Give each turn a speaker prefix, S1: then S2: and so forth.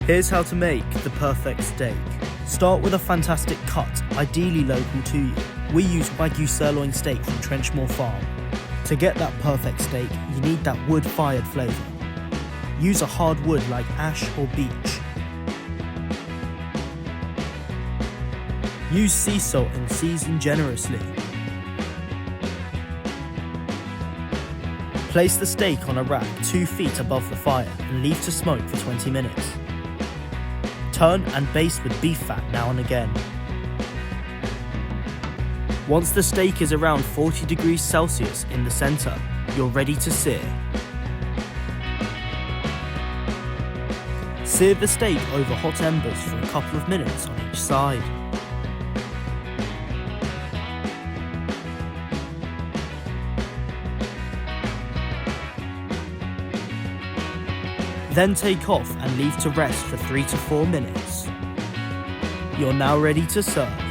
S1: Here's how to make the perfect steak. Start with a fantastic cut, ideally local to you. We use Wagyu sirloin steak from Trenchmore Farm. To get that perfect steak, you need that wood-fired flavour. Use a hard wood like ash or beech. Use sea salt and season generously. Place the steak on a rack 2 feet above the fire and leave to smoke for 20 minutes. Turn and baste with beef fat now and again. Once the steak is around 40 degrees Celsius in the centre, you're ready to sear. Sear the steak over hot embers for a couple of minutes on each side. Then take off and leave to rest for 3 to 4 minutes. You're now ready to serve.